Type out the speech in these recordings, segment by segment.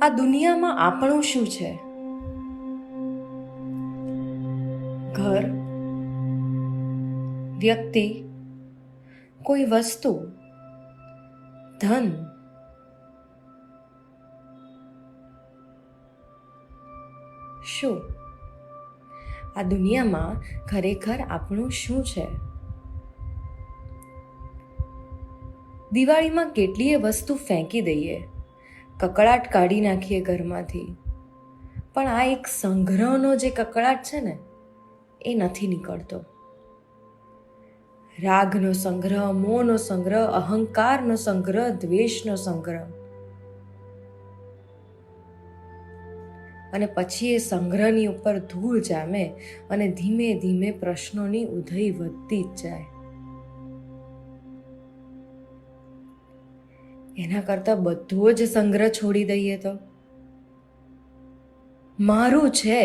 આ દુનિયામાં આપણું શું છે? ઘર, વ્યક્તિ, કોઈ વસ્તુ, ધન, શું? આ દુનિયામાં ખરેખર આપણું શું છે? દિવાળીમાં કેટલીય વસ્તુ ફેંકી દઈએ, કકળાટ કાઢી નાખીએ ઘરમાંથી, પણ આ એક સંગ્રહનો જે કકળાટ છે ને, એ નથી નીકળતો. રાગનો સંગ્રહ, મોહનો સંગ્રહ, અહંકારનો સંગ્રહ, દ્વેષનો સંગ્રહ. અને પછી એ સંગ્રહની ઉપર ધૂળ જામે અને ધીમે ધીમે પ્રશ્નોની ઉધઈ વધતી જ જાય. એના કરતા બધો જ સંગ્રહ છોડી દઈએ તો? મારું છે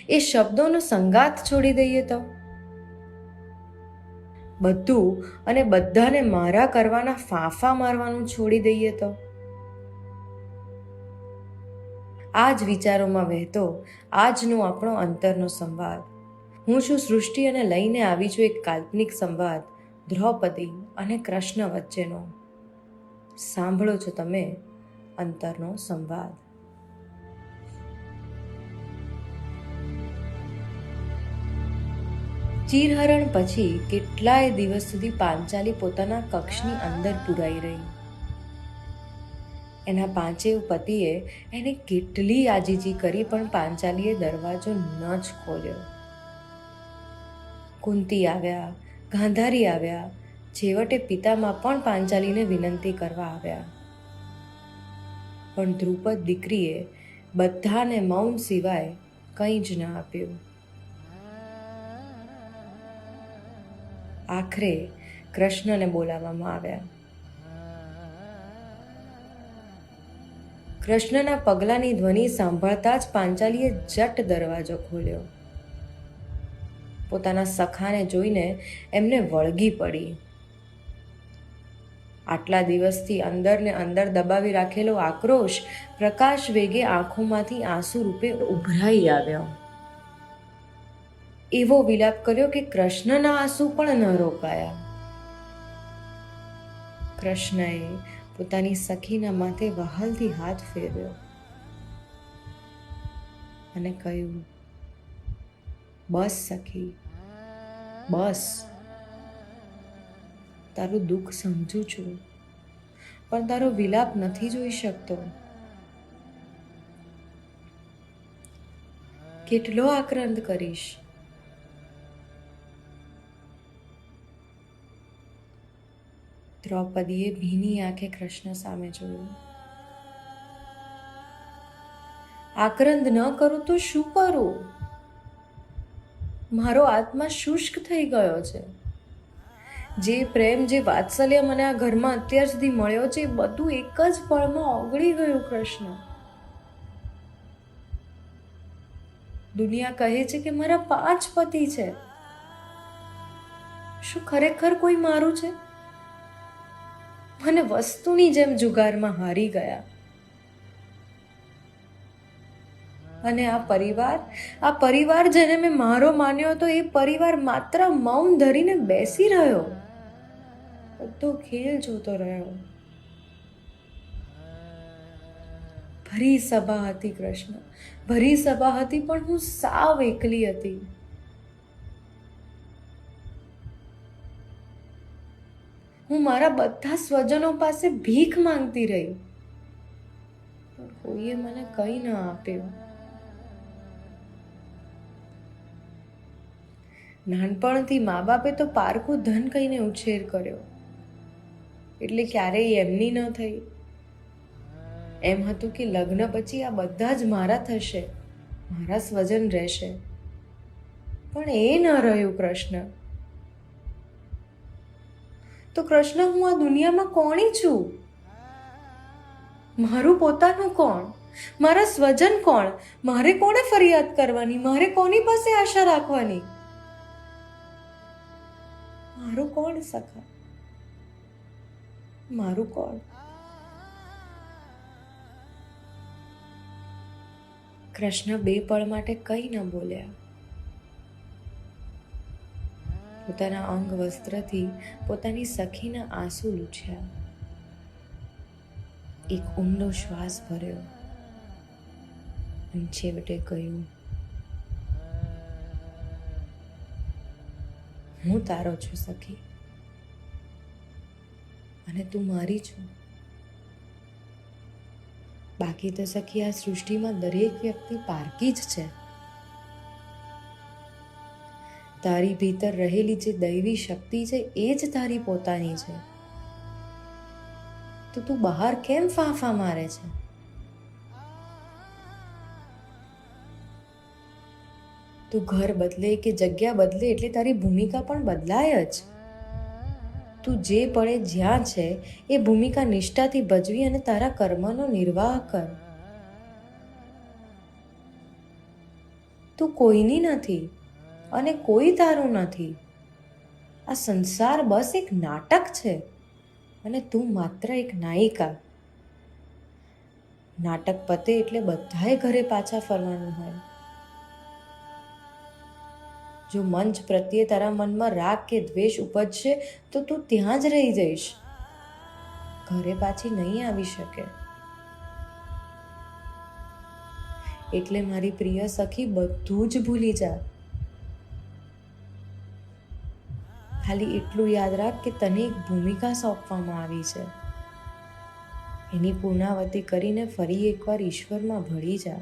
એ શબ્દોનો સંગાથ છોડી દઈએ તો? બધું અને બધાને મારા કરવાના ફાંફા મારવાનું છોડી દઈએ તો? આ જ વિચારોમાં વહેતો આજનો આપણો અંતરનો સંવાદ. હું છું સૃષ્ટિ અને લઈને આવી છું એક કાલ્પનિક સંવાદ દ્રૌપદી અને કૃષ્ણ વચ્ચેનો. સાંભળો છો તમે અંતરનો સંવાદ. ચીરહરણ પછી કેટલાય દિવસ સુધી પાંચાલી પોતાના કક્ષની અંદર પુરાઈ રહી. એના પાંચેય પતિએ એને કેટલી આજીજી કરી પણ પાંચાલીએ દરવાજો ન જ ખોલ્યો. કુંતી આવ્યા, ગાંધારી આવ્યા, છેવટે પિતામાં પણ પાંચાલીને વિનંતી કરવા આવ્યા. પણ દ્રુપદ દીકરીએ બધાને મૌન સિવાય કંઈ જ ન આપ્યું. આખરે કૃષ્ણને બોલાવવામાં આવ્યા. કૃષ્ણના પગલાંની ધ્વનિ સાંભળતા જ પાંચાલીએ ઝટ દરવાજો ખોલ્યો. પોતાના સખાને જોઈને એમને વળગી પડી. આટલા દિવસથી અંદર ને અંદર દબાવી રાખેલો આક્રોશ પ્રકાશ વેગે આંખોમાંથી આંસુ રૂપે ઉભરાઈ આવ્યો. એવો વિલાપ કર્યો કે કૃષ્ણના આંસુ પણ ન રોકાયા. કૃષ્ણએ પોતાની સખીના માથે વહાલથી હાથ ફેરવ્યો અને કહ્યું, બસ સખી, બસ. તારું દુઃખ સમજું છું, પણ તારો વિલાપ નથી જોઈ શકતો. કેટલો આક્રંદ કરીશ? દ્રૌપદીએ ભીની આંખે કૃષ્ણ સામે જોયું. આક્રંદ ન કરું તો શું કરું? મારો આત્મા શુષ્ક થઈ ગયો છે. જે પ્રેમ, જે વાત્સલ્ય મને આ ઘરમાં અત્યાર સુધી મળ્યો છે, એ બધું એક જ પળમાં ઓગળી ગયું. કૃષ્ણ, દુનિયા કહે છે કે મારા 5 પતિ છે. શું ખરેખર કોઈ મારું છે? મને વસ્તુની જેમ જુગારમાં હારી ગયા. અને આ પરિવાર જેને મેં મારો માન્યો હતો, એ પરિવાર માત્ર મૌન ધરીને બેસી રહ્યો, બધો ખેલ જોતો રહ્યો. ભરી સભા હતી કૃષ્ણ, ભરી સભા હતી, પણ હું સાવ એકલી હતી. હું મારા બધા સ્વજનો પાસે ભીખ માંગતી રહી, પણ કોઈએ મને કંઈ ન આપ્યું. નાનપણથી મા બાપે તો પારકું ધન કહીને ઉછેર કર્યો, એટલે ક્યારેય એમની ન થઈ. એમ હતું કે લગ્ન પછી આ બધા જ મારા થશે, મારા સ્વજન રહેશે. પણ એ ન રહ્યું. કૃષ્ણ તો કૃષ્ણ, હું આ દુનિયામાં કોણી છું? મારું પોતાનું કોણ? મારા સ્વજન કોણ? મારે કોને ફરિયાદ કરવાની? મારે કોની પાસે આશા રાખવાની? મારું કોણ સખા? મારું કોણ? કૃષ્ણ 2 પળ માટે કંઈ ન બોલ્યા. પોતાના અંગ વસ્ત્રથી પોતાની સખીના આંસુ લૂછ્યા. એક ઊંડો શ્વાસ ભર્યો અને છેવટે કહ્યું, હું તારો છું સખી, અને તું મારી છું. બાકી તો સખી આ સૃષ્ટિમાં દરેક વ્યક્તિ પારકી જ છે. તારી ભીતર રહેલી જે દૈવી શક્તિ છે એ જ તારી પોતાની છે. તો તું બહાર કેમ ફાંફા મારે છે? તું ઘર બદલે કે જગ્યા બદલે એટલે તારી ભૂમિકા પણ બદલાય જ. તું જે પળે જ્યાં છે એ ભૂમિકા નિષ્ઠાથી ભજવી અને તારા કર્મનો નિર્વાહ કર. તું કોઈની નથી અને કોઈ તારું નથી. આ સંસાર બસ એક નાટક છે અને તું માત્ર એક નાયિકા. નાટક પતે એટલે બધાએ ઘરે પાછા ફરવાનું હોય. જો મંચ પ્રત્યે તારા મનમાં રાગ કે દ્વેષ ઉપજશે તો તું ત્યાં જ રહી જઈશ, ઘરે પાછી નહીં આવી શકે. એટલે મારી પ્રિય સખી, બધું જ ભૂલી જા. ખાલી એટલું યાદ રાખ કે તને એક ભૂમિકા સોંપવામાં આવી છે. એની પૂર્ણાવતી કરીને ફરી એકવાર ઈશ્વરમાં ભળી જા.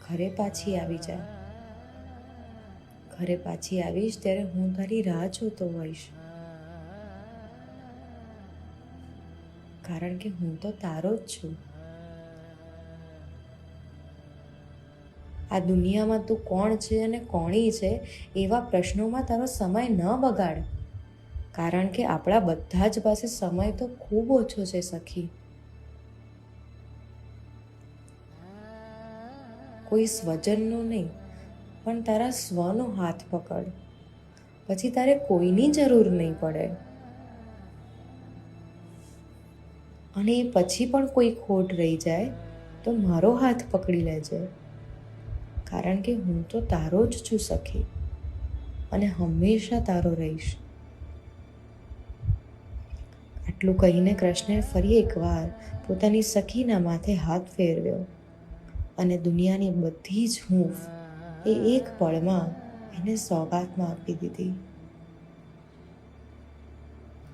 ઘરે પાછી આવી જા. ઘરે પાછી આવીશ ત્યારે હું તારી રાહ જોતો હોઈશ, કારણ કે હું તો તારો જ છું. આ દુનિયામાં તું કોણ છે અને કોણી છે એવા પ્રશ્નોમાં તારો સમય ન બગાડ, કારણ કે આપણા બધા જ પાસે સમય તો ખૂબ ઓછો છે સખી. કોઈ સ્વજનનો નહીં પણ તારા સ્વનો હાથ પકડ, પછી તારે કોઈની જરૂર નહીં પડે. અને એ પછી પણ કોઈ ખોટ રહી જાય તો મારો હાથ પકડી લેજે, કારણ કે હું તો તારો જ છું સખી, અને હંમેશા તારો રહીશ. આટલું કહીને કૃષ્ણે ફરી એકવાર પોતાની સખીના માથે હાથ ફેરવ્યો અને દુનિયાની બધી જ હૂંફ એ એક પળમાં એને સોગાતમાં આપી દીધી.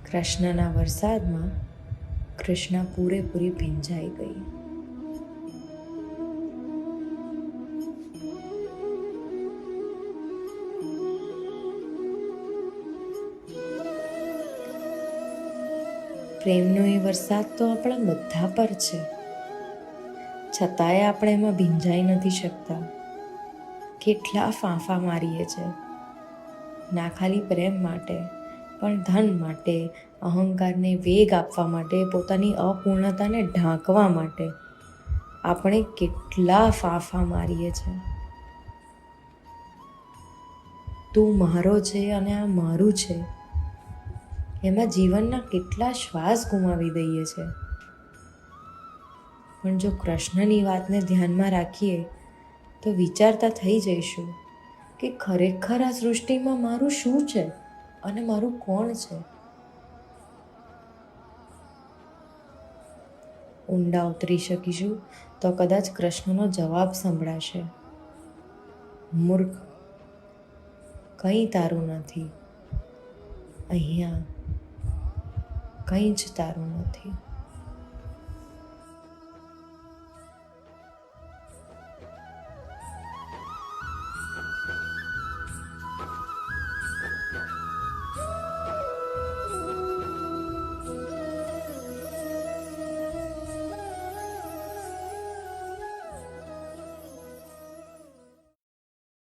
કૃષ્ણના વરસાદમાં કૃષ્ણા પૂરેપૂરી ભીંજાઈ ગઈ. પ્રેમનો એ વરસાદ તો આપણા બધા પર છે, છતાંય આપણે એમાં ભીંજાઈ નથી શકતા. કેટલા ફાંફા મારીએ છે, ના ખાલી પ્રેમ માટે પણ ધન માટે, અહંકારને વેગ આપવા માટે, પોતાની અપૂર્ણતાને ઢાંકવા માટે આપણે કેટલા ફાંફા મારીએ છે. તું મારો છે અને આ મારું છે એમાં જીવનના કેટલા શ્વાસ ગુમાવી દઈએ છે. પણ જો કૃષ્ણની વાતને ધ્યાનમાં રાખીએ તો વિચારતા થઈ જઈશું કે ખરેખર આ સૃષ્ટિમાં મારું શું છે અને મારું કોણ છે. ઊંડા ઉતરી શકીશું તો કદાચ કૃષ્ણનો જવાબ સંભળાશે, મૂર્ખ, કંઈ તારું નથી, અહીંયા કંઈ જ તારું નથી.